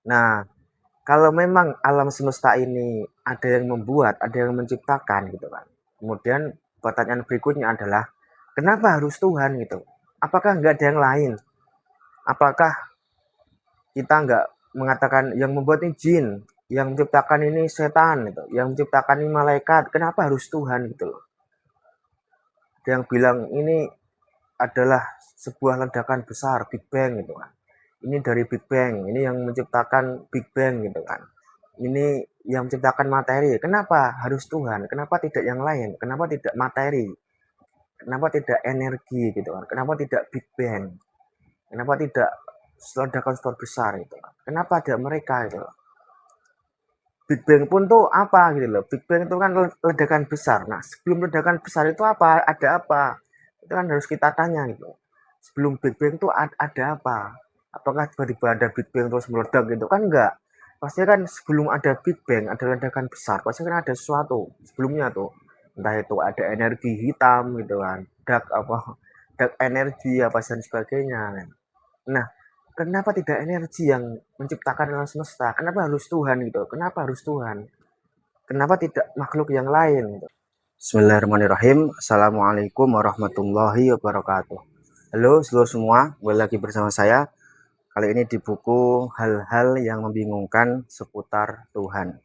Nah, kalau memang alam semesta ini ada yang membuat, ada yang menciptakan gitu kan. Kemudian pertanyaan berikutnya adalah, kenapa harus Tuhan gitu? Apakah nggak ada yang lain? Apakah kita nggak mengatakan yang membuat ini jin, yang menciptakan ini setan gitu, yang menciptakan ini malaikat, kenapa harus Tuhan gitu loh. Ada yang bilang ini adalah sebuah ledakan besar, Big Bang gitu kan. Ini dari Big Bang, ini yang menciptakan Big Bang gitu kan. Ini yang menciptakan materi. Kenapa harus Tuhan? Kenapa tidak yang lain? Kenapa tidak materi? Kenapa tidak energi gitu kan? Kenapa tidak Big Bang? Kenapa tidak ledakan skala besar itu? Kenapa ada mereka itu? Big Bang pun tuh apa gitu loh. Big Bang itu kan ledakan besar. Nah, sebelum ledakan besar itu apa? Ada apa? Itu kan harus kita tanya gitu. Sebelum Big Bang itu ada apa? Apakah tiba-tiba ada Big Bang terus meledak gitu? Kan enggak. Pasti kan sebelum ada Big Bang, ada ledakan besar, pasti kan ada sesuatu sebelumnya tuh. Entah itu ada energi hitam gitu kan. Dark energi apa dan sebagainya. Nah, kenapa tidak energi yang menciptakan alam semesta? Kenapa harus Tuhan gitu? Kenapa harus Tuhan? Kenapa tidak makhluk yang lain gitu? Bismillahirrahmanirrahim. Assalamualaikum warahmatullahi wabarakatuh. Halo seluruh semua, kembali lagi bersama saya. Kali ini di buku Hal-hal yang membingungkan seputar Tuhan,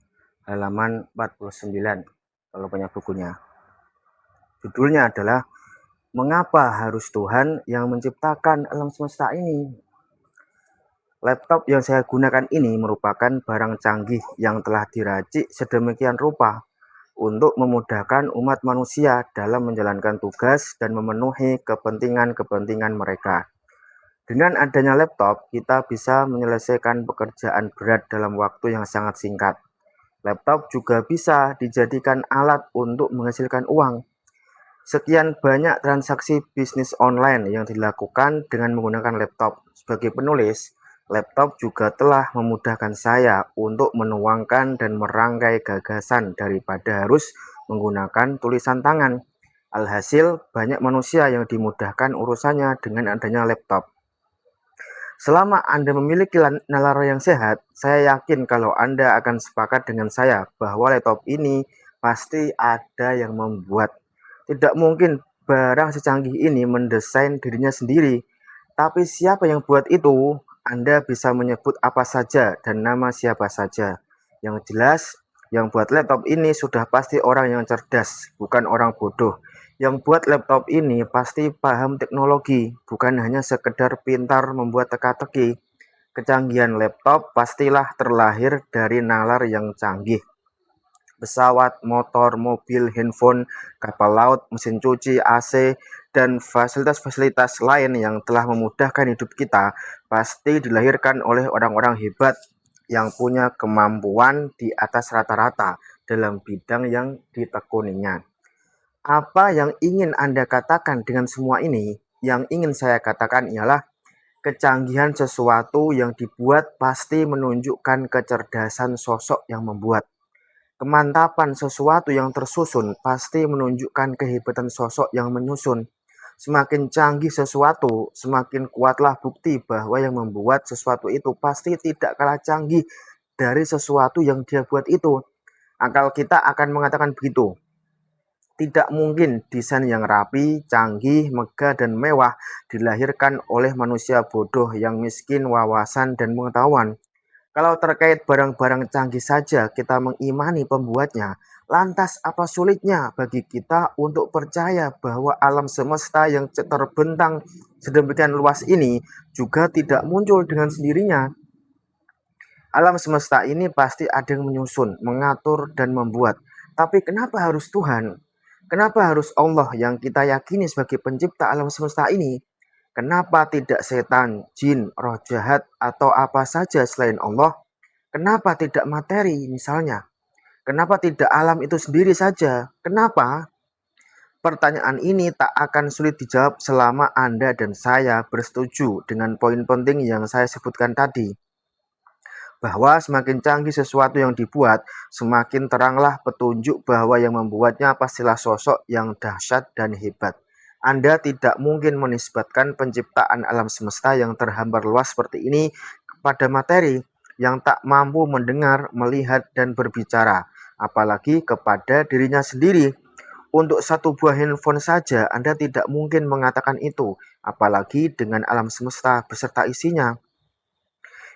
halaman 49, kalau punya bukunya. Judulnya adalah Mengapa harus Tuhan yang menciptakan alam semesta ini? Laptop yang saya gunakan ini merupakan barang canggih yang telah diracik sedemikian rupa untuk memudahkan umat manusia dalam menjalankan tugas dan memenuhi kepentingan-kepentingan mereka. Dengan adanya laptop, kita bisa menyelesaikan pekerjaan berat dalam waktu yang sangat singkat. Laptop juga bisa dijadikan alat untuk menghasilkan uang. Sekian banyak transaksi bisnis online yang dilakukan dengan menggunakan laptop. Sebagai penulis, laptop juga telah memudahkan saya untuk menuangkan dan merangkai gagasan daripada harus menggunakan tulisan tangan. Alhasil, banyak manusia yang dimudahkan urusannya dengan adanya laptop. Selama Anda memiliki nalar yang sehat, saya yakin kalau Anda akan sepakat dengan saya bahwa laptop ini pasti ada yang membuat. Tidak mungkin barang secanggih ini mendesain dirinya sendiri. Tapi siapa yang buat itu? Anda bisa menyebut apa saja dan nama siapa saja. Yang jelas, yang buat laptop ini sudah pasti orang yang cerdas, bukan orang bodoh. Yang buat laptop ini pasti paham teknologi, bukan hanya sekedar pintar membuat teka-teki. Kecanggihan laptop pastilah terlahir dari nalar yang canggih. Pesawat, motor, mobil, handphone, kapal laut, mesin cuci, AC, dan fasilitas-fasilitas lain yang telah memudahkan hidup kita pasti dilahirkan oleh orang-orang hebat yang punya kemampuan di atas rata-rata dalam bidang yang ditekuninya. Apa yang ingin Anda katakan dengan semua ini? Yang ingin saya katakan ialah kecanggihan sesuatu yang dibuat pasti menunjukkan kecerdasan sosok yang membuat. Kemantapan sesuatu yang tersusun pasti menunjukkan kehebatan sosok yang menyusun. Semakin canggih sesuatu, semakin kuatlah bukti bahwa yang membuat sesuatu itu pasti tidak kalah canggih dari sesuatu yang dia buat itu. Akal kita akan mengatakan begitu. Tidak mungkin desain yang rapi, canggih, megah, dan mewah dilahirkan oleh manusia bodoh yang miskin wawasan dan pengetahuan. Kalau terkait barang-barang canggih saja kita mengimani pembuatnya, lantas apa sulitnya bagi kita untuk percaya bahwa alam semesta yang terbentang sedemikian luas ini juga tidak muncul dengan sendirinya? Alam semesta ini pasti ada yang menyusun, mengatur, dan membuat. Tapi kenapa harus Tuhan? Kenapa harus Allah yang kita yakini sebagai pencipta alam semesta ini? Kenapa tidak setan, jin, roh jahat, atau apa saja selain Allah? Kenapa tidak materi misalnya? Kenapa tidak alam itu sendiri saja? Kenapa? Pertanyaan ini tak akan sulit dijawab selama Anda dan saya bersetuju dengan poin penting yang saya sebutkan tadi. Bahwa semakin canggih sesuatu yang dibuat, semakin teranglah petunjuk bahwa yang membuatnya pastilah sosok yang dahsyat dan hebat. Anda tidak mungkin menisbatkan penciptaan alam semesta yang terhambar luas seperti ini kepada materi. yang tak mampu mendengar, melihat, dan berbicara, apalagi kepada dirinya sendiri. Untuk satu buah handphone saja Anda tidak mungkin mengatakan itu, apalagi dengan alam semesta beserta isinya.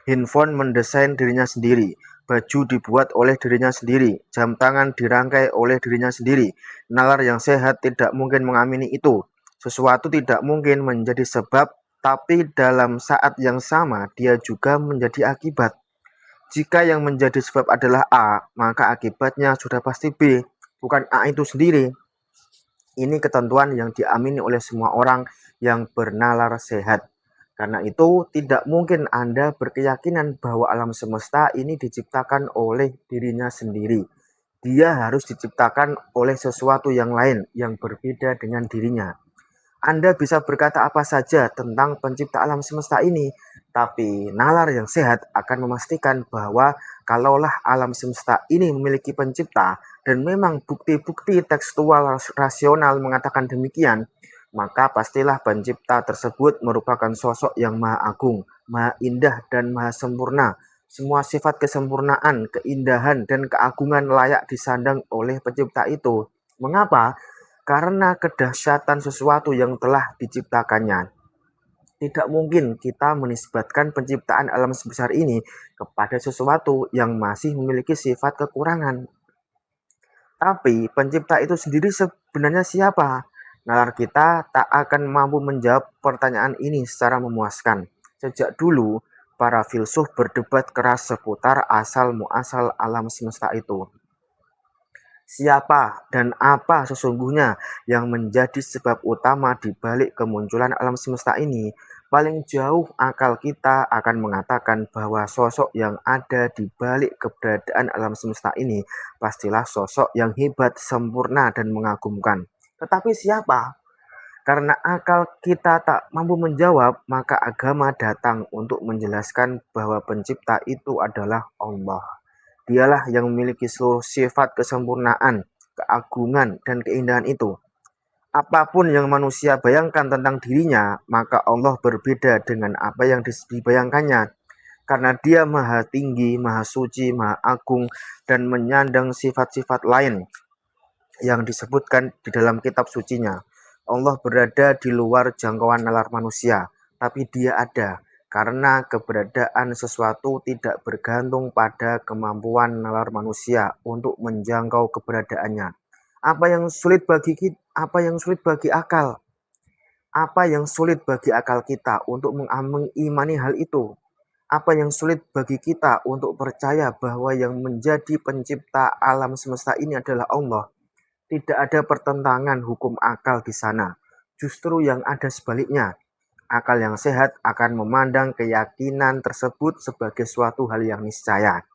Handphone mendesain dirinya sendiri, baju dibuat oleh dirinya sendiri, jam tangan dirangkai oleh dirinya sendiri. Nalar yang sehat tidak mungkin mengamini itu. Sesuatu tidak mungkin menjadi sebab, tapi dalam saat yang sama dia juga menjadi akibat. Jika yang menjadi sebab adalah A, maka akibatnya sudah pasti B, bukan A itu sendiri. Ini ketentuan yang diamini oleh semua orang yang bernalar sehat. Karena itu, tidak mungkin Anda berkeyakinan bahwa alam semesta ini diciptakan oleh dirinya sendiri. Dia harus diciptakan oleh sesuatu yang lain yang berbeda dengan dirinya. Anda bisa berkata apa saja tentang pencipta alam semesta ini, tapi nalar yang sehat akan memastikan bahwa kalaulah alam semesta ini memiliki pencipta dan memang bukti-bukti tekstual rasional mengatakan demikian, maka pastilah pencipta tersebut merupakan sosok yang maha agung, maha indah, dan maha sempurna. Semua sifat kesempurnaan, keindahan, dan keagungan layak disandang oleh pencipta itu. Mengapa? Karena kedahsyatan sesuatu yang telah diciptakannya. Tidak mungkin kita menisbatkan penciptaan alam sebesar ini kepada sesuatu yang masih memiliki sifat kekurangan. Tapi pencipta itu sendiri sebenarnya siapa? Nalar kita tak akan mampu menjawab pertanyaan ini secara memuaskan. Sejak dulu, para filsuf berdebat keras seputar asal-muasal alam semesta itu. Siapa dan apa sesungguhnya yang menjadi sebab utama di balik kemunculan alam semesta ini? Paling jauh akal kita akan mengatakan bahwa sosok yang ada di balik keberadaan alam semesta ini pastilah sosok yang hebat, sempurna, dan mengagumkan. Tetapi siapa? Karena akal kita tak mampu menjawab, maka agama datang untuk menjelaskan bahwa pencipta itu adalah Allah. Dialah yang memiliki seluruh sifat kesempurnaan, keagungan, dan keindahan itu. Apapun yang manusia bayangkan tentang dirinya, maka Allah berbeda dengan apa yang dibayangkannya. Karena dia maha tinggi, maha suci, maha agung, dan menyandang sifat-sifat lain yang disebutkan di dalam kitab sucinya. Allah berada di luar jangkauan nalar manusia, tapi dia ada, karena keberadaan sesuatu tidak bergantung pada kemampuan nalar manusia untuk menjangkau keberadaannya. Apa yang sulit bagi akal? Apa yang sulit bagi akal kita untuk mengimani hal itu? Apa yang sulit bagi kita untuk percaya bahwa yang menjadi pencipta alam semesta ini adalah Allah? Tidak ada pertentangan hukum akal di sana. Justru yang ada sebaliknya. Akal yang sehat akan memandang keyakinan tersebut sebagai suatu hal yang niscaya.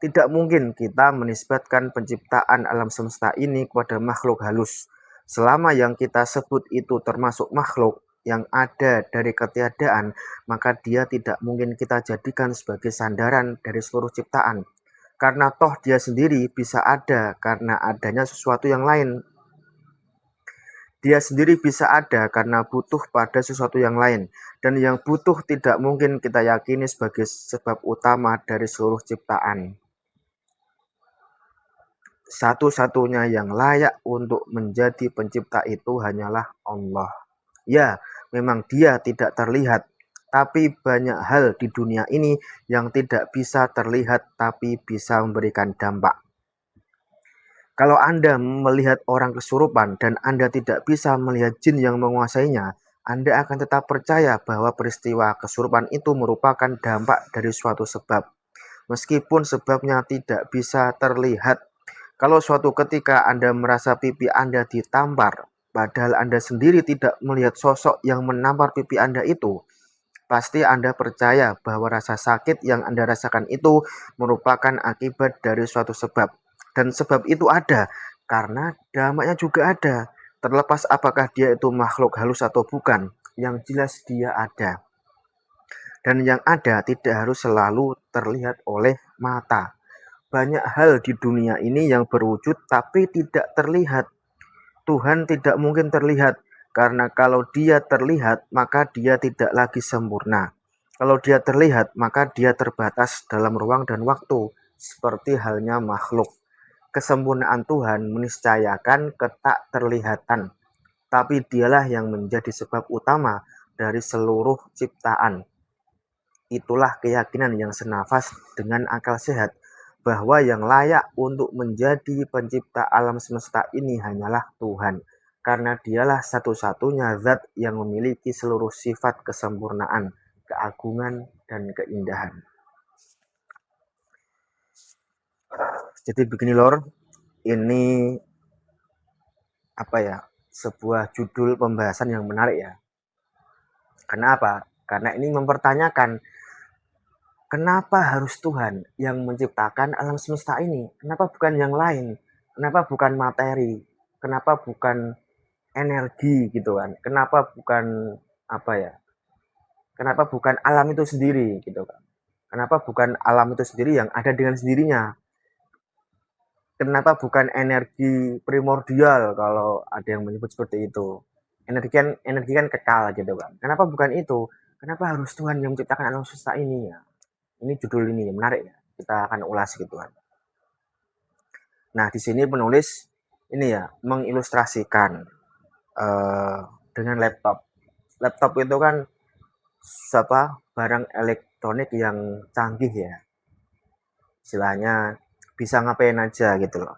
Tidak mungkin kita menisbatkan penciptaan alam semesta ini kepada makhluk halus. Selama yang kita sebut itu termasuk makhluk yang ada dari ketiadaan, maka dia tidak mungkin kita jadikan sebagai sandaran dari seluruh ciptaan. Karena toh dia sendiri bisa ada karena adanya sesuatu yang lain. Dia sendiri bisa ada karena butuh pada sesuatu yang lain. Dan yang butuh tidak mungkin kita yakini sebagai sebab utama dari seluruh ciptaan. Satu-satunya yang layak untuk menjadi pencipta itu hanyalah Allah. Ya, memang dia tidak terlihat, tapi banyak hal di dunia ini yang tidak bisa terlihat tapi bisa memberikan dampak. Kalau Anda melihat orang kesurupan dan Anda tidak bisa melihat jin yang menguasainya, Anda akan tetap percaya bahwa peristiwa kesurupan itu merupakan dampak dari suatu sebab. Meskipun sebabnya tidak bisa terlihat. Kalau suatu ketika Anda merasa pipi Anda ditampar, padahal Anda sendiri tidak melihat sosok yang menampar pipi Anda itu, pasti Anda percaya bahwa rasa sakit yang Anda rasakan itu merupakan akibat dari suatu sebab. Dan sebab itu ada, karena dampaknya juga ada. Terlepas apakah dia itu makhluk halus atau bukan, yang jelas dia ada. Dan yang ada tidak harus selalu terlihat oleh mata. Banyak hal di dunia ini yang berwujud tapi tidak terlihat. Tuhan tidak mungkin terlihat, karena kalau dia terlihat, maka dia tidak lagi sempurna. Kalau dia terlihat, maka dia terbatas dalam ruang dan waktu, seperti halnya makhluk. Kesempurnaan Tuhan meniscayakan ketak terlihatan, tapi dialah yang menjadi sebab utama dari seluruh ciptaan. Itulah keyakinan yang senafas dengan akal sehat, bahwa yang layak untuk menjadi pencipta alam semesta ini hanyalah Tuhan, karena dialah satu-satunya zat yang memiliki seluruh sifat kesempurnaan, keagungan, dan keindahan. Jadi begini lor, ini apa ya, sebuah judul pembahasan yang menarik ya. Karena apa? Karena ini mempertanyakan kenapa harus Tuhan yang menciptakan alam semesta ini? Kenapa bukan yang lain? Kenapa bukan materi? Kenapa bukan energi gitu kan? Kenapa bukan apa ya? Kenapa bukan alam itu sendiri gitu kan? Kenapa bukan alam itu sendiri yang ada dengan sendirinya? Kenapa bukan energi primordial kalau ada yang menyebut seperti itu? Energi kan kekal gitu kan. Kenapa bukan itu? Kenapa harus Tuhan yang menciptakan alam semesta ini ya? Ini judul ini menarik ya. Kita akan ulas gitu kan. Nah, di sini penulis ini ya mengilustrasikan eh, dengan laptop. Laptop itu kan barang elektronik yang canggih ya. Istilahnya bisa ngapain aja gitu loh.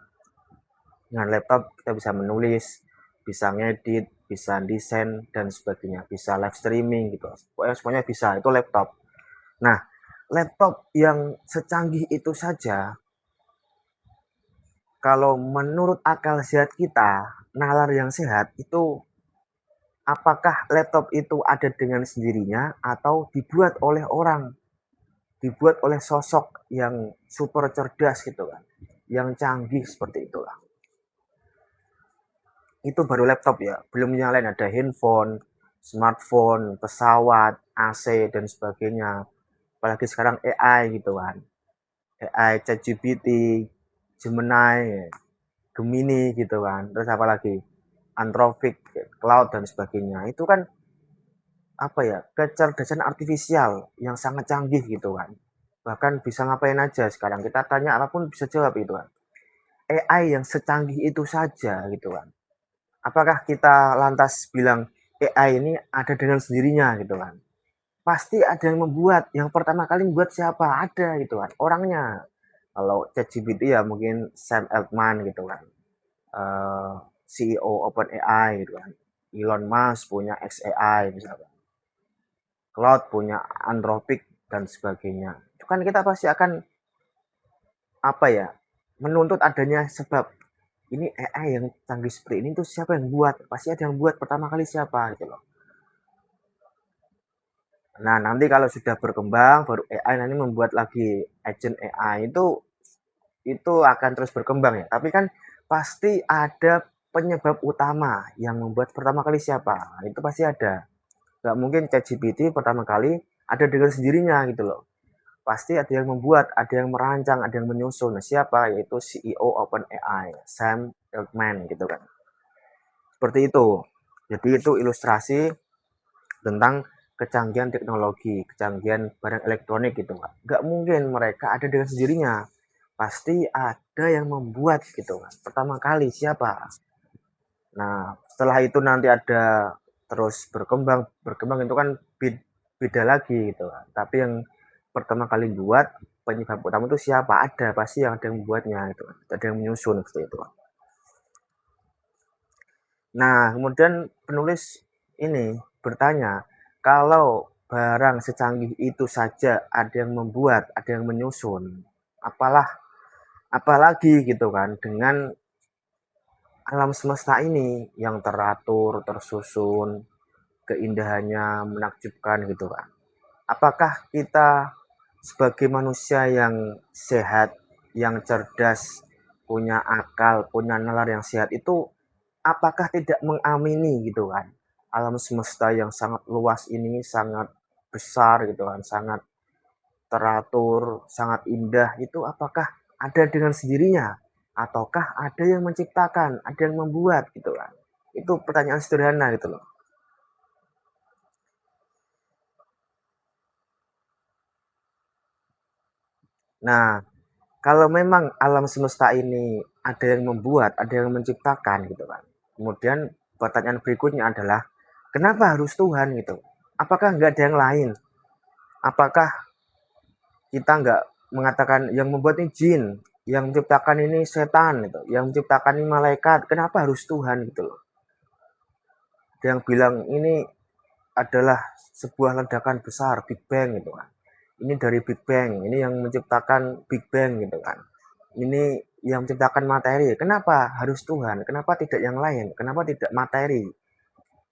Dengan laptop kita bisa menulis, bisa ngedit, bisa desain dan sebagainya, bisa live streaming gitu. Pokoknya semuanya bisa, itu laptop. Nah, laptop yang secanggih itu saja, kalau menurut akal sehat kita, nalar yang sehat itu, apakah laptop itu ada dengan sendirinya atau dibuat oleh orang, dibuat oleh sosok yang super cerdas gitu kan, yang canggih seperti itulah. Itu baru laptop ya, belum yang lain, ada handphone, smartphone, pesawat, AC dan sebagainya. Apalagi sekarang AI gitu kan, AI, ChatGPT, Gemini, Gemini gitu kan, terus apa lagi, Anthropic, Cloud dan sebagainya. Itu kan apa ya, kecerdasan artifisial yang sangat canggih gitu kan. Bahkan bisa ngapain aja sekarang, kita tanya apapun bisa jawab itu kan. AI yang secanggih itu saja gitu kan. Apakah kita lantas bilang AI ini ada dengan sendirinya gitu kan? Pasti ada yang membuat. Yang pertama kali membuat siapa? Ada gitu kan, orangnya. Kalau ChatGPT ya mungkin Sam Altman gitu kan, CEO OpenAI gitu kan. Elon Musk punya XAI misalnya. Cloud punya Anthropic dan sebagainya. Itu kan kita pasti akan apa ya, menuntut adanya sebab. Ini AI yang canggih seperti ini tuh siapa yang buat? Pasti ada yang buat, pertama kali siapa gitu loh. Nah, nanti kalau sudah berkembang baru AI nanti membuat lagi agent AI, itu akan terus berkembang ya. Tapi kan pasti ada penyebab utama yang membuat pertama kali siapa. Nah, itu pasti ada. Nggak mungkin ChatGPT pertama kali ada dengan sendirinya gitu loh. Pasti ada yang membuat, ada yang merancang, ada yang menyusun. Nah, siapa? Yaitu CEO OpenAI, Sam Altman gitu kan. Seperti itu. Jadi itu ilustrasi tentang kecanggihan teknologi, kecanggihan barang elektronik gitu. Nggak mungkin mereka ada dengan sendirinya. Pasti ada yang membuat gitu kan. Pertama kali siapa? Nah, setelah itu nanti ada terus berkembang, berkembang itu kan beda lagi gitu kan. Tapi yang pertama kali buat, penyebab utama itu siapa? Ada, pasti yang ada yang membuatnya itu. Ada yang menyusun seperti itu. Nah, kemudian penulis ini bertanya, kalau barang secanggih itu saja ada yang membuat, ada yang menyusun, apalagi gitu kan dengan alam semesta ini yang teratur, tersusun, keindahannya menakjubkan gitu kan. Apakah kita sebagai manusia yang sehat, yang cerdas, punya akal, punya nalar yang sehat itu, apakah tidak mengamini gitu kan, alam semesta yang sangat luas ini, sangat besar gitu kan, sangat teratur, sangat indah itu, apakah ada dengan sendirinya ataukah ada yang menciptakan, ada yang membuat gitu kan. Itu pertanyaan sederhana gitu loh. Nah, kalau memang alam semesta ini ada yang membuat, ada yang menciptakan gitu kan. Kemudian pertanyaan berikutnya adalah kenapa harus Tuhan gitu? Apakah nggak ada yang lain? Apakah kita nggak mengatakan yang membuat ini jin, yang menciptakan ini setan gitu, yang menciptakan ini malaikat, kenapa harus Tuhan gitu loh. Ada yang bilang ini adalah sebuah ledakan besar, Big Bang gitu kan. Ini dari Big Bang, ini yang menciptakan Big Bang gitu kan. Ini yang menciptakan materi. Kenapa harus Tuhan? Kenapa tidak yang lain? Kenapa tidak materi?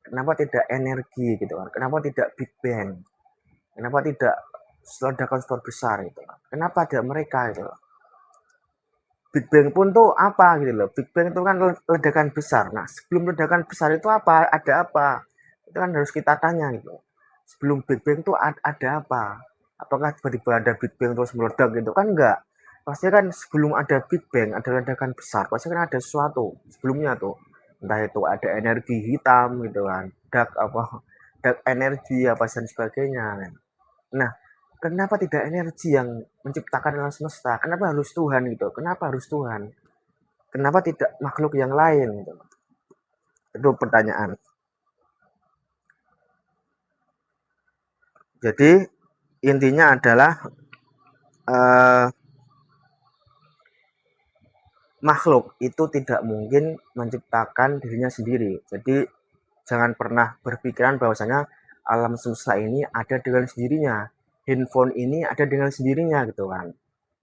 Kenapa tidak energi gitu kan? Kenapa tidak Big Bang? Kenapa tidak ledakan super besar gitu kan? Kenapa ada mereka gitu loh. Big Bang pun tuh apa gitu loh. Big Bang itu kan ledakan besar. Nah, sebelum ledakan besar itu apa? Ada apa? Itu kan harus kita tanya gitu. Sebelum Big Bang itu ada apa? Apakah tiba-tiba ada Big Bang terus meledak gitu? Kan enggak. Pasti kan sebelum ada Big Bang, ada ledakan besar, pasti kan ada sesuatu sebelumnya tuh. Entah itu ada energi hitam gitu kan. Dark energi apa dan sebagainya kan. Nah, kenapa tidak energi yang menciptakan alam semesta? Kenapa harus Tuhan gitu? Kenapa harus Tuhan? Kenapa tidak makhluk yang lain gitu? Itu pertanyaan. Jadi intinya adalah eh, makhluk itu tidak mungkin menciptakan dirinya sendiri. Jadi jangan pernah berpikiran bahwasanya alam semesta ini ada dengan sendirinya. Handphone ini ada dengan sendirinya gitu kan.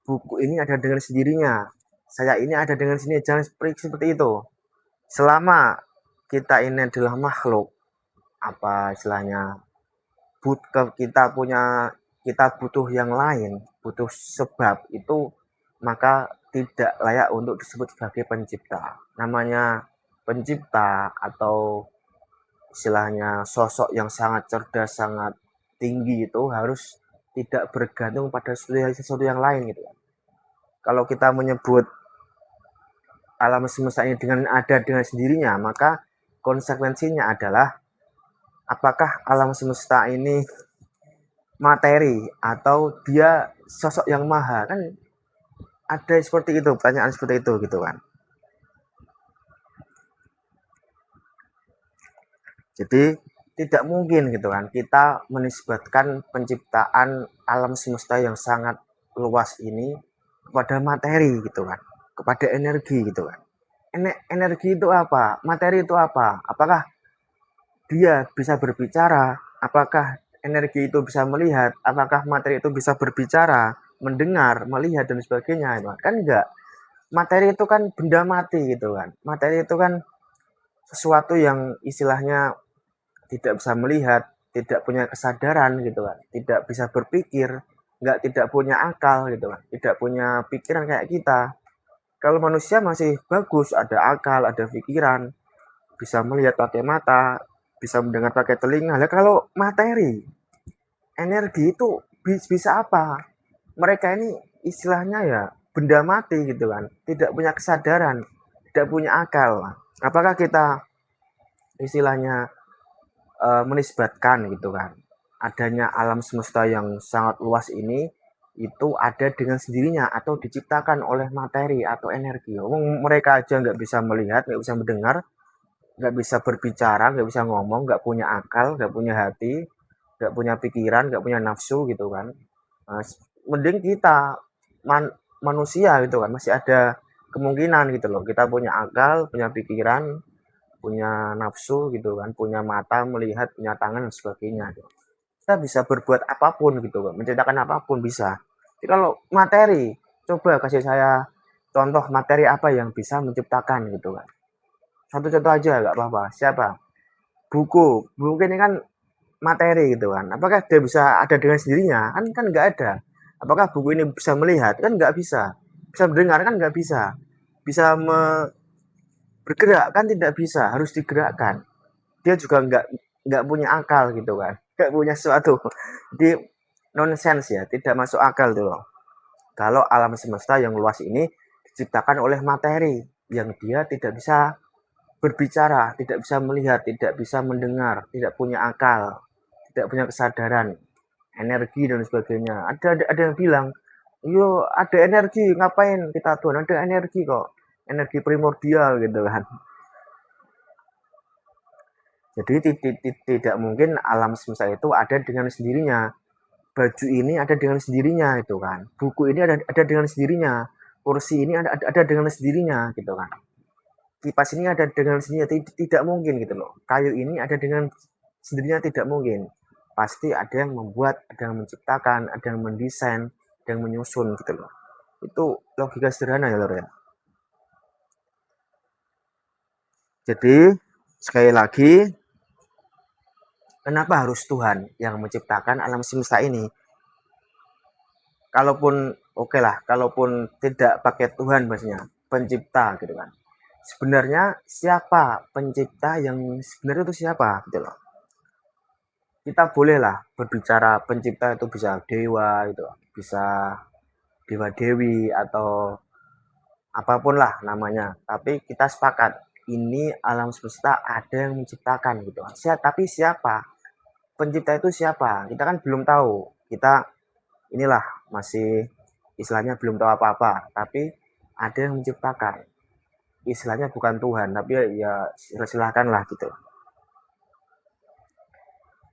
Buku ini ada dengan sendirinya. Saya ini ada dengan sini. Jangan seperti itu. Selama kita ini adalah makhluk, apa istilahnya, kita butuh yang lain, butuh sebab itu, maka tidak layak untuk disebut sebagai pencipta. Namanya pencipta atau istilahnya sosok yang sangat cerdas, sangat tinggi itu harus tidak bergantung pada sesuatu yang lain gitu. Kalau kita menyebut alam semesta ini dengan ada dengan sendirinya, maka konsekuensinya adalah apakah alam semesta ini materi atau dia sosok yang maha, kan ada seperti itu, pertanyaan seperti itu gitu kan. Jadi tidak mungkin gitu kan kita menisbatkan penciptaan alam semesta yang sangat luas ini kepada materi gitu kan, kepada energi gitu kan. Energi itu apa? Materi itu apa? Apakah dia bisa berbicara? Apakah energi itu bisa melihat? Apakah materi itu bisa berbicara, mendengar, melihat dan sebagainya? Kan enggak. Materi itu kan benda mati gitu kan. Materi itu kan sesuatu yang istilahnya tidak bisa melihat, tidak punya kesadaran gitu kan, tidak bisa berpikir, tidak punya akal gitu kan, tidak punya pikiran kayak kita. Kalau manusia masih bagus, ada akal, ada pikiran, bisa melihat pakai mata, bisa mendengar pakai telinga. Nah, kalau materi, energi itu bisa apa? Mereka ini istilahnya ya benda mati gitu kan, tidak punya kesadaran, tidak punya akal. Apakah kita istilahnya menisbatkan gitu kan adanya alam semesta yang sangat luas ini itu ada dengan sendirinya atau diciptakan oleh materi atau energi. Mereka aja nggak bisa melihat, nggak bisa mendengar, nggak bisa berbicara, nggak bisa ngomong, nggak punya akal, nggak punya hati, nggak punya pikiran, nggak punya nafsu gitu kan. Nah, mending kita manusia gitu kan masih ada kemungkinan gitu loh. Kita punya akal, punya pikiran, punya nafsu gitu kan, punya mata melihat, punya tangan dan sebagainya. Gitu. Kita bisa berbuat apapun gitu kan, menciptakan apapun bisa. Jadi kalau materi, coba kasih saya contoh materi apa yang bisa menciptakan gitu kan. Satu contoh aja nggak apa-apa. Siapa? Buku. Buku ini kan materi gitu kan. Apakah dia bisa ada dengan sendirinya? Kan nggak ada. Apakah buku ini bisa melihat? Kan nggak bisa. Bisa mendengar kan nggak bisa. Bisa bergerak kan tidak bisa, harus digerakkan. Dia juga nggak punya akal gitu kan, nggak punya sesuatu. Jadi nonsense ya, tidak masuk akal tuh loh. Kalau alam semesta yang luas ini diciptakan oleh materi yang dia tidak bisa berbicara, tidak bisa melihat, tidak bisa mendengar, tidak punya akal, tidak punya kesadaran, energi dan sebagainya. Ada yang bilang Yo ada energi, ngapain kita Tuhan, ada energi kok, energi primordial gitu kan. Jadi tidak mungkin alam semesta itu ada dengan sendirinya. Baju ini ada dengan sendirinya itu kan. Buku ini ada dengan sendirinya. Kursi ini ada dengan sendirinya gitu kan. Kipas ini ada dengan sendirinya, tidak mungkin gitu loh. Kayu ini ada dengan sendirinya, tidak mungkin. Pasti ada yang membuat, ada yang menciptakan, ada yang mendesain, ada yang menyusun gitu loh. Itu logika sederhana ya lor ya. Jadi sekali lagi, kenapa harus Tuhan yang menciptakan alam semesta ini? Kalaupun oke lah, kalaupun tidak pakai Tuhan maksudnya, pencipta gitu kan. Sebenarnya siapa pencipta yang sebenarnya itu siapa gitu loh. Kita bolehlah berbicara pencipta itu bisa dewa gitu, bisa dewa dewi atau apapun lah namanya. Tapi kita sepakat ini alam semesta ada yang menciptakan gitu. Tapi siapa? Pencipta itu siapa? Kita kan belum tahu. Kita inilah masih istilahnya belum tahu apa-apa, tapi ada yang menciptakan. Istilahnya bukan Tuhan, tapi ya silahkanlah gitu.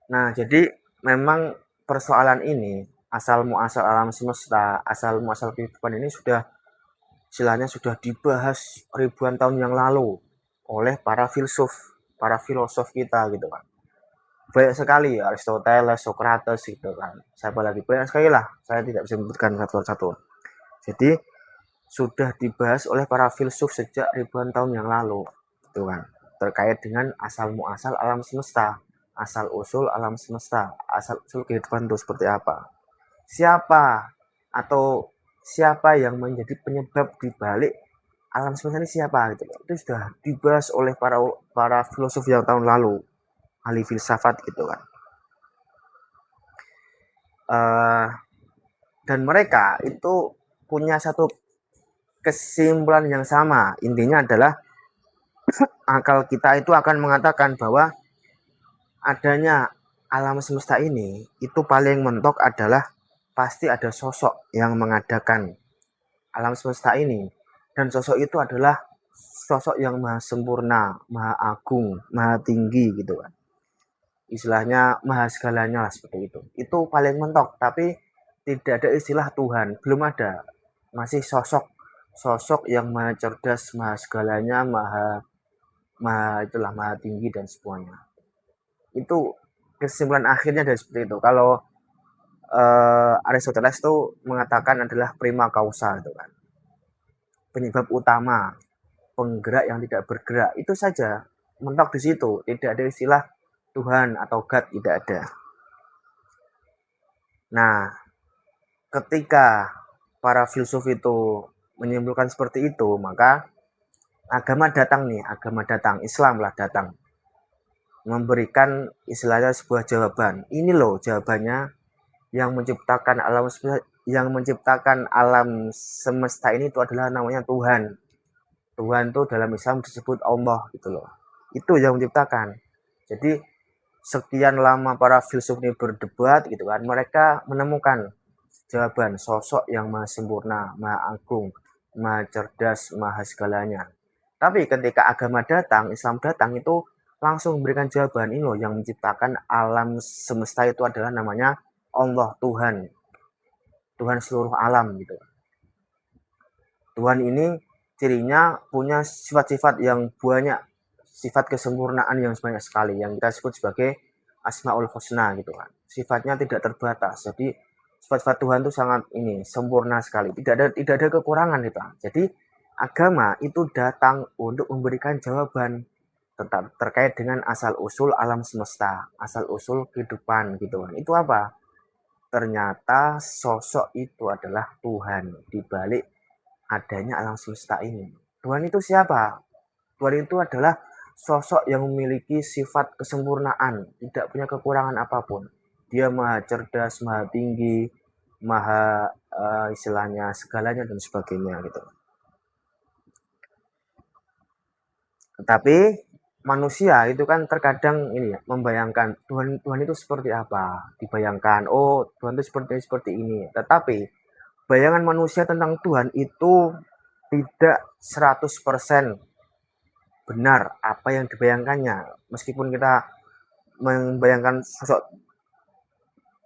Nah, jadi memang persoalan ini, asal muasal alam semesta, asal muasal kehidupan ini sudah istilahnya sudah dibahas ribuan tahun yang lalu oleh para filsuf, para filosof kita gitu kan. Banyak sekali Aristoteles, Socrates gitu kan. Siapa lagi banyak sekali lah. Saya tidak bisa menyebutkan satu-satu. Jadi sudah dibahas oleh para filsuf sejak ribuan tahun yang lalu gitu kan. Terkait dengan asal muasal alam semesta, asal usul alam semesta, asal usul kehidupan itu seperti apa. Siapa atau siapa yang menjadi penyebab di balik alam semesta ini siapa gitu. Itu sudah dibahas oleh para filosof yang tahun lalu, ahli filsafat gitu kan. Uh, dan mereka itu punya satu kesimpulan yang sama. Intinya adalah akal kita itu akan mengatakan bahwa adanya alam semesta ini itu paling mentok adalah pasti ada sosok yang mengadakan alam semesta ini, dan sosok itu adalah sosok yang maha sempurna, maha agung, maha tinggi gitu kan. Istilahnya maha segalanya lah seperti itu. Itu paling mentok, tapi tidak ada istilah Tuhan, belum ada. Masih sosok yang maha cerdas, maha segalanya, maha tinggi dan semuanya. Itu kesimpulan akhirnya dari seperti itu. Kalau Aristoteles itu mengatakan adalah prima causa itu kan, penyebab utama, penggerak yang tidak bergerak, itu saja mentok di situ. Tidak ada istilah Tuhan atau God, tidak ada. Nah, ketika para filsuf itu menyimpulkan seperti itu, maka agama datang, Islam lah datang, memberikan istilahnya sebuah jawaban. Ini loh jawabannya, yang menciptakan alam semesta ini itu adalah namanya Tuhan. Tuhan itu dalam Islam disebut Allah gitu loh. Itu yang menciptakan. Jadi sekian lama para filsuf ini berdebat gitu kan, mereka menemukan jawaban sosok yang maha sempurna, maha agung, maha cerdas, maha segalanya. Tapi ketika agama datang, Islam datang, itu langsung memberikan jawaban, ini loh yang menciptakan alam semesta itu adalah namanya Allah, Tuhan. Tuhan seluruh alam gitu. Tuhan ini cirinya punya sifat-sifat yang banyak, sifat kesempurnaan yang banyak sekali, yang kita sebut sebagai Asmaul Husna gitu kan. Sifatnya tidak terbatas. Jadi sifat-sifat Tuhan itu sangat sempurna sekali. Tidak ada kekurangan gitu. Jadi agama itu datang untuk memberikan jawaban terkait dengan asal usul alam semesta, asal usul kehidupan gitu kan. Itu apa? Ternyata sosok itu adalah Tuhan di balik adanya alam semesta ini. Tuhan itu siapa? Tuhan itu adalah sosok yang memiliki sifat kesempurnaan, tidak punya kekurangan apapun. Dia maha cerdas, maha tinggi, maha istilahnya segalanya dan sebagainya gitu. Tetapi manusia itu kan terkadang membayangkan Tuhan itu seperti apa, dibayangkan, oh Tuhan itu seperti ini. Tetapi bayangan manusia tentang Tuhan itu tidak 100% benar apa yang dibayangkannya. Meskipun kita membayangkan sosok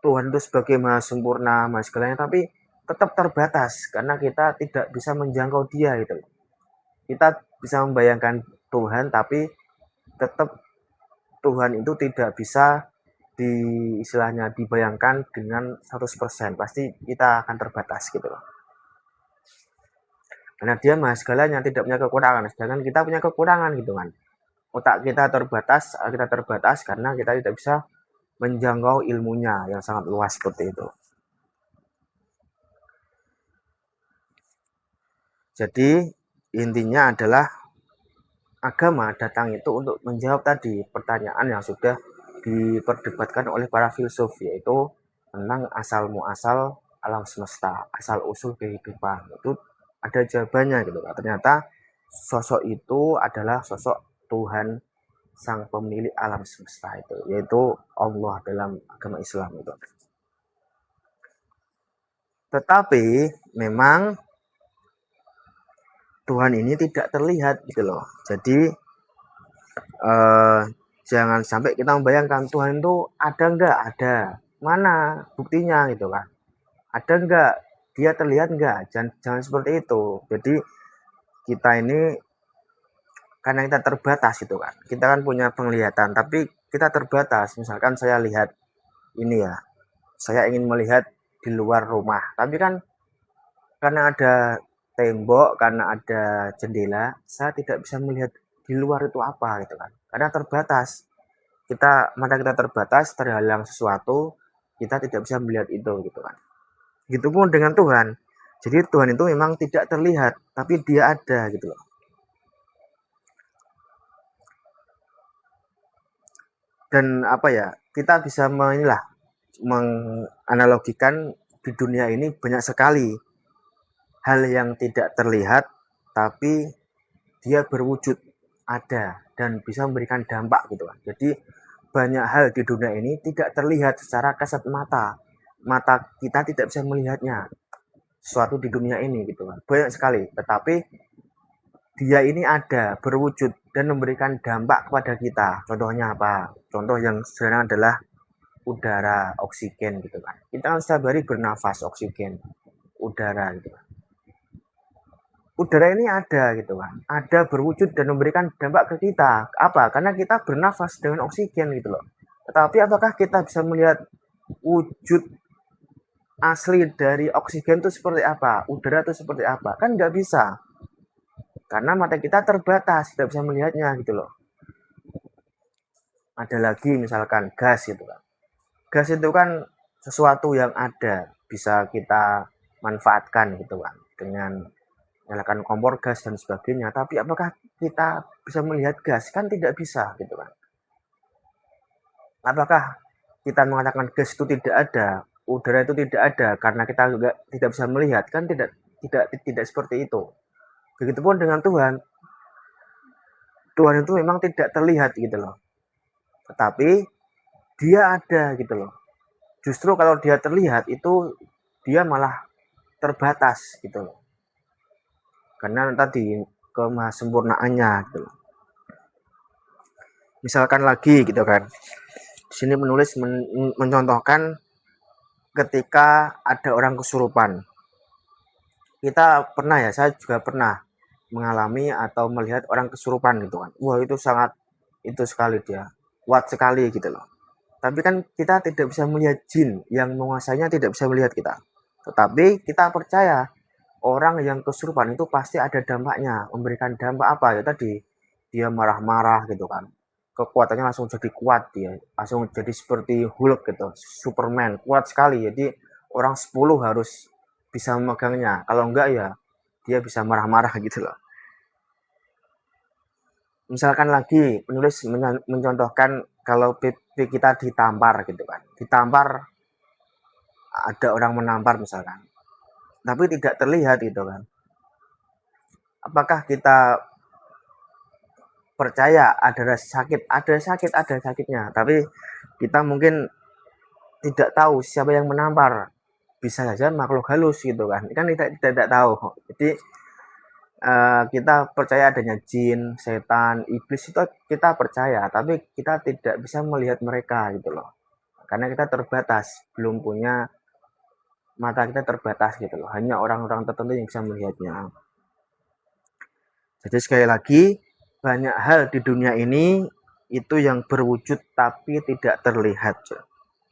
Tuhan itu sebagai maha sempurna, maha segalanya, tapi tetap terbatas karena kita tidak bisa menjangkau dia gitu. Kita bisa membayangkan Tuhan, tapi tetap Tuhan itu tidak bisa istilahnya dibayangkan dengan 100%. Pasti kita akan terbatas gitu loh. Karena dia maha segalanya, tidak punya kekurangan, sedangkan kita punya kekurangan gitu kan. Otak kita terbatas karena kita tidak bisa menjangkau ilmunya yang sangat luas seperti itu. Jadi intinya adalah agama datang itu untuk menjawab tadi pertanyaan yang sudah diperdebatkan oleh para filsuf, yaitu tentang asal muasal alam semesta, asal usul kehidupan. Itu ada jawabannya gitu. Ternyata sosok itu adalah sosok Tuhan sang pemilik alam semesta itu, yaitu Allah dalam agama Islam itu. Tetapi memang Tuhan ini tidak terlihat gitu loh. Jadi jangan sampai kita membayangkan Tuhan itu ada enggak, ada mana buktinya gitu kan, ada enggak, dia terlihat enggak, jangan seperti itu. Jadi kita ini karena kita terbatas itu kan, kita kan punya penglihatan tapi kita terbatas. Misalkan saya lihat ini ya, saya ingin melihat di luar rumah, tapi kan karena ada tembok, karena ada jendela, saya tidak bisa melihat di luar itu apa gitu kan, karena terbatas. Mata kita terbatas, terhalang sesuatu, kita tidak bisa melihat itu gitu kan. Gitu pun dengan Tuhan. Jadi Tuhan itu memang tidak terlihat, tapi dia ada gitu loh. Dan apa ya, kita bisa menganalogikan di dunia ini banyak sekali hal yang tidak terlihat, tapi dia berwujud, ada, dan bisa memberikan dampak gitu kan. Jadi banyak hal di dunia ini tidak terlihat secara kasat mata. Mata kita tidak bisa melihatnya sesuatu di dunia ini gitu kan. Banyak sekali, tetapi dia ini ada, berwujud dan memberikan dampak kepada kita. Contohnya apa? Contoh yang sederhana adalah udara, oksigen gitu kan. Kita kan setiap hari bernafas oksigen, udara gitu kan. Udara ini ada gitu kan, ada, berwujud dan memberikan dampak ke kita. Apa? Karena kita bernafas dengan oksigen gitu loh. Tetapi apakah kita bisa melihat wujud asli dari oksigen itu seperti apa, udara itu seperti apa? Kan nggak bisa, karena mata kita terbatas, tidak bisa melihatnya gitu loh. Ada lagi misalkan gas gitu kan. Gas itu kan sesuatu yang ada, bisa kita manfaatkan gitu kan, dengan nyalakan kompor gas dan sebagainya. Tapi apakah kita bisa melihat gas? Kan tidak bisa gitu kan. Apakah kita mengatakan gas itu tidak ada, udara itu tidak ada karena kita juga tidak bisa melihat? Kan tidak seperti itu. Begitupun dengan Tuhan. Tuhan itu memang tidak terlihat gitu loh. Tetapi dia ada gitu loh. Justru kalau dia terlihat itu dia malah terbatas gitu loh. Karena tadi kemahasempurnaannya gitu loh. Misalkan lagi gitu kan. Di sini menulis mencontohkan ketika ada orang kesurupan. Kita pernah ya, saya juga pernah mengalami atau melihat orang kesurupan gitu kan. Wah, itu sangat itu sekali, dia kuat sekali gitu loh. Tapi kan kita tidak bisa melihat jin, yang menguasainya tidak bisa melihat kita. Tetapi kita percaya orang yang kesurupan itu pasti ada dampaknya, memberikan dampak apa ya tadi, dia marah-marah gitu kan, kekuatannya langsung jadi kuat, dia langsung jadi seperti Hulk gitu, Superman, kuat sekali. Jadi orang 10 harus bisa memegangnya, kalau enggak ya dia bisa marah-marah gitu loh. Misalkan lagi penulis mencontohkan kalau pipi kita ditampar gitu kan, ditampar, ada orang menampar misalkan, tapi tidak terlihat gitu kan. Apakah kita percaya ada rasa sakit? Ada sakitnya, tapi kita mungkin tidak tahu siapa yang menampar. bisa saja makhluk halus gitu kan. Kan kita tidak tahu. Jadi kita percaya adanya jin, setan, iblis itu kita percaya, tapi kita tidak bisa melihat mereka gitu loh. Karena kita terbatas, belum punya mata kita terbatas gitu loh. Hanya orang-orang tertentu yang bisa melihatnya. Jadi sekali lagi, banyak hal di dunia ini itu yang berwujud tapi tidak terlihat.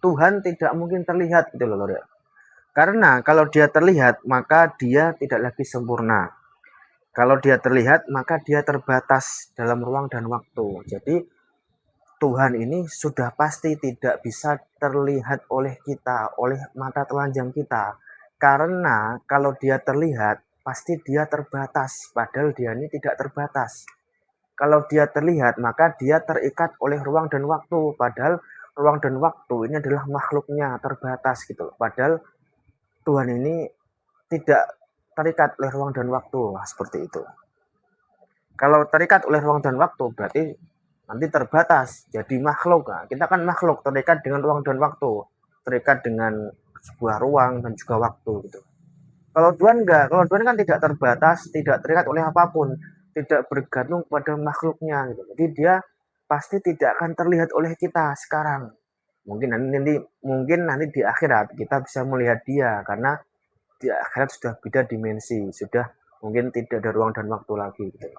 Tuhan tidak mungkin terlihat gitu loh. Karena kalau dia terlihat, maka dia tidak lagi sempurna. Kalau dia terlihat, maka dia terbatas dalam ruang dan waktu. Jadi Tuhan ini sudah pasti tidak bisa terlihat oleh kita, oleh mata telanjang kita. Karena kalau dia terlihat, pasti dia terbatas. Padahal dia ini tidak terbatas. Kalau dia terlihat, maka dia terikat oleh ruang dan waktu. Padahal ruang dan waktu ini adalah makhluknya terbatas gitu. Padahal Tuhan ini tidak terikat oleh ruang dan waktu. Nah, seperti itu. Kalau terikat oleh ruang dan waktu, berarti nanti terbatas. Jadi makhluk. Nah, kita kan makhluk terikat dengan ruang dan waktu. Terikat dengan sebuah ruang dan juga waktu gitu. Kalau Tuhan enggak, kalau Tuhan kan tidak terbatas, tidak terikat oleh apapun, tidak bergantung pada makhluknya gitu. Jadi dia pasti tidak akan terlihat oleh kita sekarang. Mungkin nanti di akhirat kita bisa melihat dia karena di akhirat sudah beda dimensi, sudah mungkin tidak ada ruang dan waktu lagi gitu.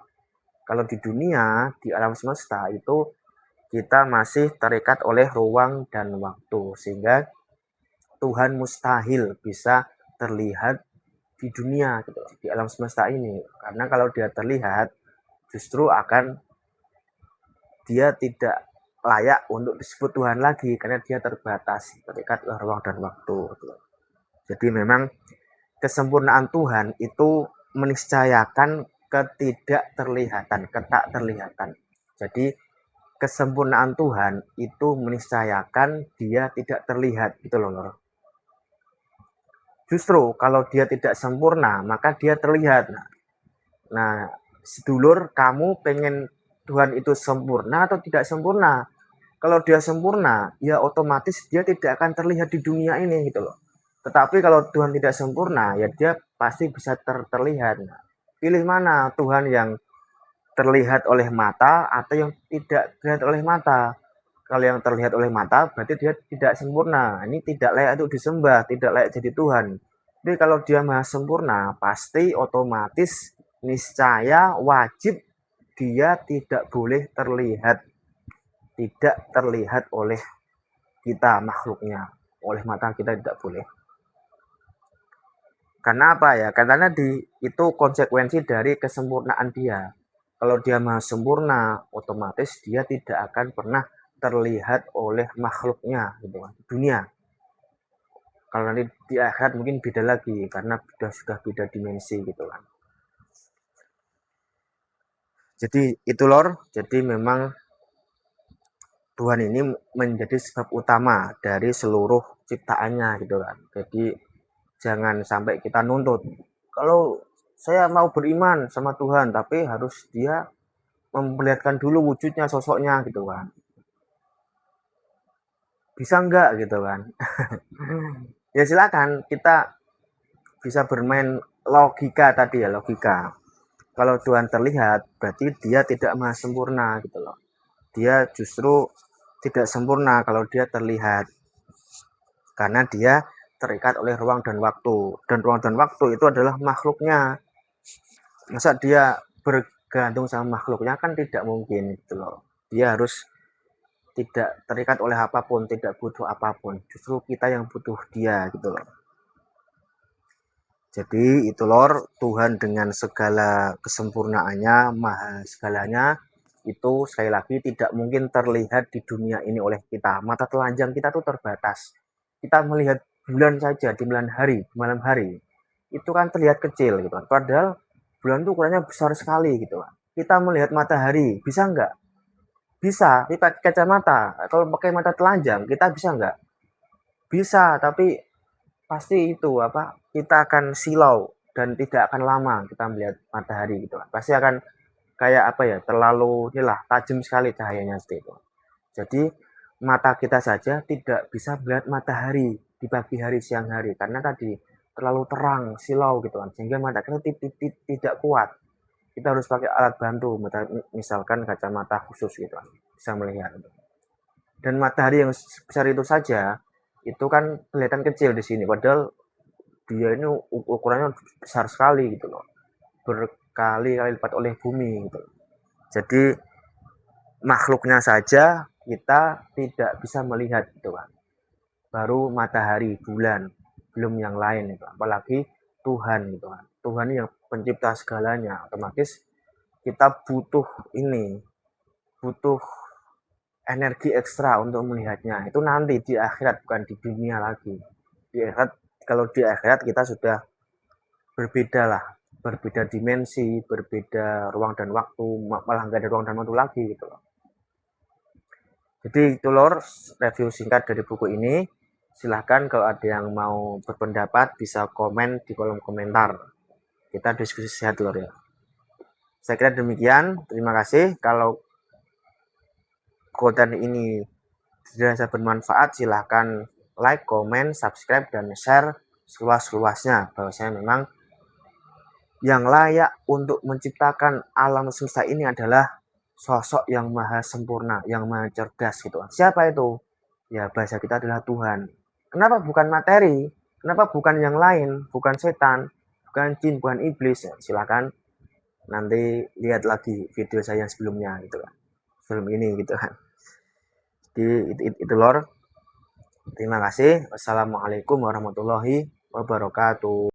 Kalau di dunia, di alam semesta itu kita masih terikat oleh ruang dan waktu sehingga Tuhan mustahil bisa terlihat di dunia gitu, di alam semesta ini. Karena kalau dia terlihat justru akan dia tidak layak untuk disebut Tuhan lagi karena dia terbatas, terikat oleh ruang dan waktu gitu. Jadi memang kesempurnaan Tuhan itu meniscayakan ketidakterlihatan, ketak terlihatan. Jadi kesempurnaan Tuhan itu meniscayakan dia tidak terlihat gitu loh. Justru kalau dia tidak sempurna, maka dia terlihat. Nah, sedulur, kamu pengen Tuhan itu sempurna atau tidak sempurna? Kalau dia sempurna, ya otomatis dia tidak akan terlihat di dunia ini gitu loh. Tetapi kalau Tuhan tidak sempurna, ya dia pasti bisa terlihat. Nah, pilih mana Tuhan yang terlihat oleh mata atau yang tidak terlihat oleh mata? Kalau yang terlihat oleh mata berarti dia tidak sempurna. Ini tidak layak untuk disembah, tidak layak jadi Tuhan. Jadi kalau dia maha sempurna, pasti otomatis niscaya wajib dia tidak boleh terlihat, tidak terlihat oleh kita makhluknya, oleh mata kita tidak boleh. Karena apa ya? Karena itu konsekuensi dari kesempurnaan dia. Kalau dia maha sempurna, otomatis dia tidak akan pernah terlihat oleh makhluknya gitu kan, dunia. Kalau nanti di akhirat mungkin beda lagi karena sudah beda dimensi gitu kan. Jadi itu lor, jadi memang Tuhan ini menjadi sebab utama dari seluruh ciptaannya gitu kan. Jadi jangan sampai kita nuntut. Kalau saya mau beriman sama Tuhan, tapi harus dia memperlihatkan dulu wujudnya, sosoknya gitu kan. Bisa enggak gitu kan. Ya silakan, kita bisa bermain logika tadi ya, logika. Kalau Tuhan terlihat, berarti dia tidak maha sempurna gitu loh. Dia justru tidak sempurna kalau dia terlihat. Karena dia terikat oleh ruang dan waktu. Dan ruang dan waktu itu adalah makhluknya. Masa dia bergantung sama makhluknya kan tidak mungkin gitu loh. Dia harus tidak terikat oleh apapun, tidak butuh apapun. Justru kita yang butuh dia gitu loh. Jadi itu lor, Tuhan dengan segala kesempurnaannya, maha segalanya, itu sekali lagi tidak mungkin terlihat di dunia ini oleh kita. Mata telanjang kita tuh terbatas. Kita melihat bulan saja di malam hari, itu kan terlihat kecil gitu kan. Padahal bulan itu ukurannya besar sekali gitu kan. Kita melihat matahari, bisa enggak? Bisa, tapi pakai kacamata. Kalau pakai mata telanjang, kita bisa enggak? Bisa, tapi pasti itu apa? Kita akan silau dan tidak akan lama kita melihat matahari gitu kan. Pasti akan kayak apa ya? Terlalu inilah tajam sekali cahayanya seperti itu. Jadi mata kita saja tidak bisa melihat matahari. di pagi hari, siang hari, karena tadi terlalu terang, silau gitu kan, sehingga mata kita tidak kuat. Kita harus pakai alat bantu, misalkan kacamata khusus gitu kan, bisa melihat. Dan matahari yang besar itu saja, itu kan kelihatan kecil di sini, padahal dia ini ukurannya besar sekali gitu loh, berkali-kali lipat oleh bumi gitu. Jadi makhluknya saja kita tidak bisa melihat gitu kan. Baru matahari, bulan, belum yang lain itu. Apalagi Tuhan gitu kan. Tuhan yang pencipta segalanya. Otomatis kita butuh ini, butuh energi ekstra untuk melihatnya. Itu nanti di akhirat, bukan di dunia lagi. Di akhirat, kalau di akhirat kita sudah berbeda lah, berbeda dimensi, berbeda ruang dan waktu, malah nggak ada ruang dan waktu lagi gitu loh. Jadi itu lor review singkat dari buku ini. Silahkan kalau ada yang mau berpendapat bisa komen di kolom komentar. Kita diskusi sehat lor ya. Saya kira demikian. Terima kasih. Kalau konten ini dirasa bermanfaat, silahkan like, komen, subscribe, dan share seluas-luasnya. Bahwasanya memang yang layak untuk menciptakan alam semesta ini adalah sosok yang maha sempurna, yang maha cerdas gitu. Siapa itu? Ya bahasa kita adalah Tuhan. Kenapa bukan materi? Kenapa bukan yang lain? Bukan setan, bukan jin, bukan iblis? Ya, silakan nanti lihat lagi video saya yang sebelumnya gitu kan. Sebelum ini gitu kan. Jadi itu lor. Terima kasih. Wassalamualaikum warahmatullahi wabarakatuh.